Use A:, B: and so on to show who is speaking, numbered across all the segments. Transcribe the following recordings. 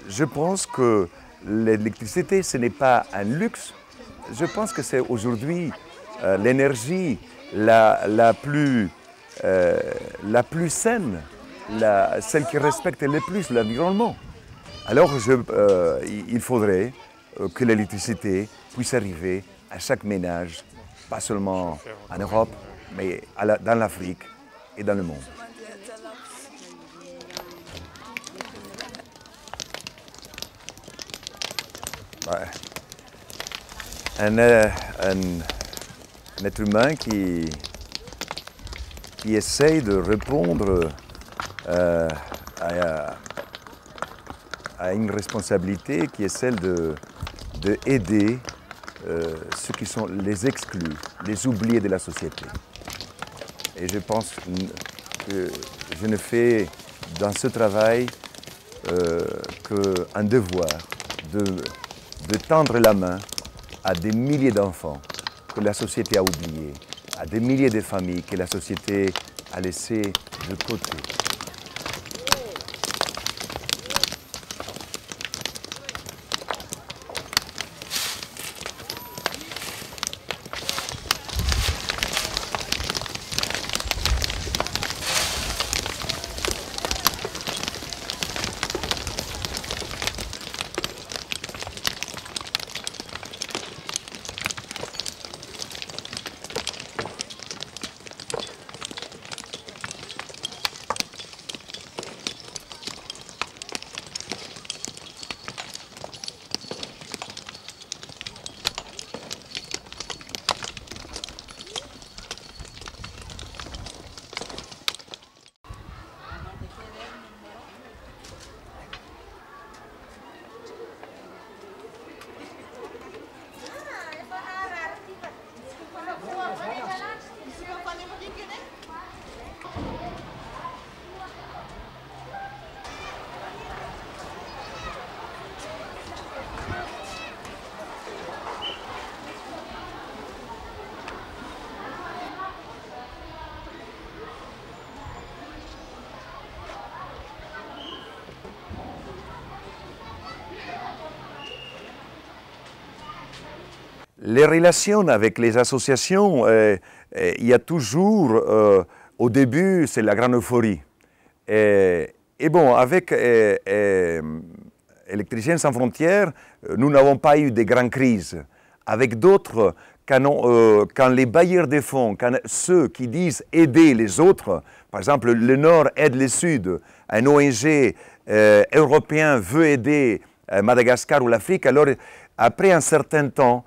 A: Je pense que l'électricité, ce n'est pas un luxe. Je pense que c'est aujourd'hui l'énergie la plus saine, celle qui respecte le plus l'environnement. Alors il faudrait que l'électricité puisse arriver à chaque ménage, pas seulement en Europe, mais dans l'Afrique et dans le monde. Ouais. Un être humain qui essaye de répondre à une responsabilité qui est celle d'aider ceux qui sont les exclus, les oubliés de la société. Et je pense que je ne fais dans ce travail qu'un devoir de tendre la main à des milliers d'enfants que la société a oubliés, à des milliers de familles que la société a laissées de côté. Les relations avec les associations, il y a toujours, au début, c'est la grande euphorie. Et bon, avec Électriciens sans frontières, nous n'avons pas eu de grandes crises. Avec d'autres, quand les bailleurs de fonds, quand ceux qui disent aider les autres, par exemple le Nord aide le Sud, un ONG européen veut aider Madagascar ou l'Afrique, alors après un certain temps,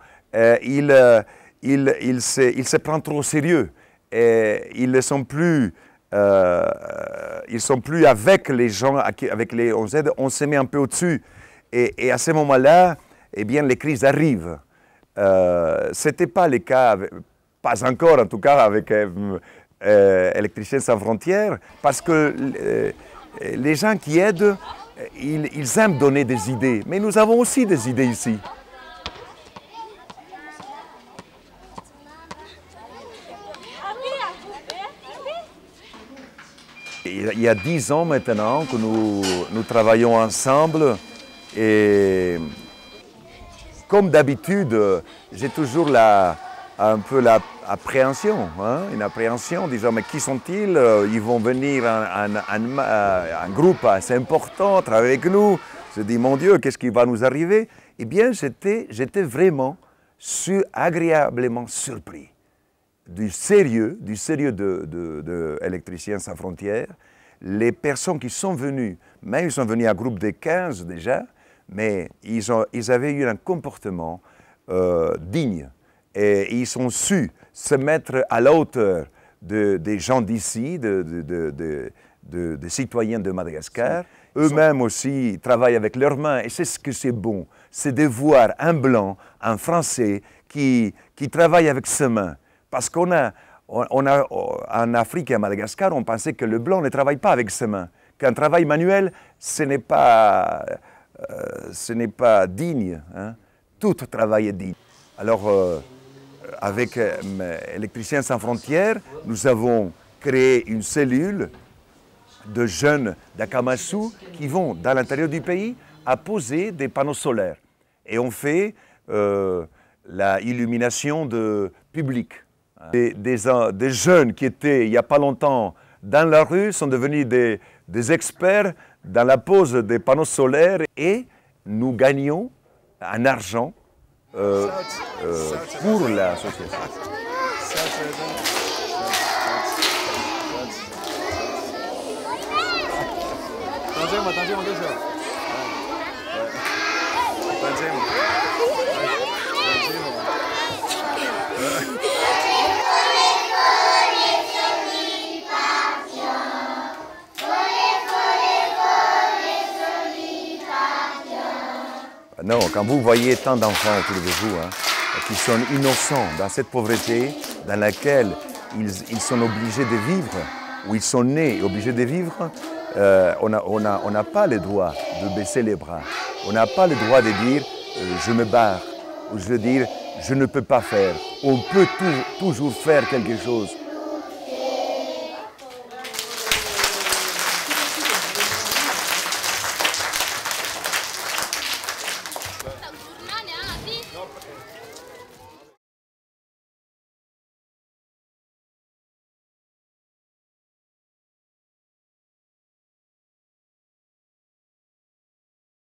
A: il se prend trop au sérieux. Et ils ne sont plus, avec les gens, avec les on aide, on se met un peu au-dessus. Et à ce moment-là, eh bien, les crises arrivent. Ce n'était pas le cas, pas encore en tout cas, avec Électriciens sans frontières, parce que les gens qui aident, ils aiment donner des idées. Mais nous avons aussi des idées ici. Il y a 10 ans maintenant que nous travaillons ensemble et comme d'habitude, j'ai toujours un peu l'appréhension, une appréhension disant mais qui sont-ils? Ils vont venir un groupe assez important travailler avec nous. Je dis mon Dieu, qu'est-ce qui va nous arriver? Eh bien, j'étais vraiment agréablement surpris du sérieux de Électriciens sans frontières. Les personnes qui sont venues, même ils sont venus à groupe de 15 déjà, mais ils avaient eu un comportement digne et ils ont su se mettre à la hauteur des gens d'ici, des citoyens de Madagascar. Eux-mêmes aussi travaillent avec leurs mains et c'est ce que c'est bon, c'est de voir un blanc, un Français qui travaille avec ses mains. Parce en Afrique et à Madagascar, on pensait que le blanc ne travaille pas avec ses mains. Qu'un travail manuel, ce n'est pas digne. Tout travail est digne. Alors, avec Électriciens sans frontières, nous avons créé une cellule de jeunes d'Akamassu qui vont dans l'intérieur du pays à poser des panneaux solaires. Et on fait la illumination de public. Des jeunes qui étaient il n'y a pas longtemps dans la rue sont devenus des experts dans la pose des panneaux solaires et nous gagnons en argent pour l'association.
B: Attention, déjà.
A: Non, quand vous voyez tant d'enfants autour de vous qui sont innocents dans cette pauvreté dans laquelle ils sont obligés de vivre, où ils sont nés et obligés de vivre, on n'a pas le droit de baisser les bras. On n'a pas le droit de dire je me barre ou de dire je ne peux pas faire. On peut toujours faire quelque chose.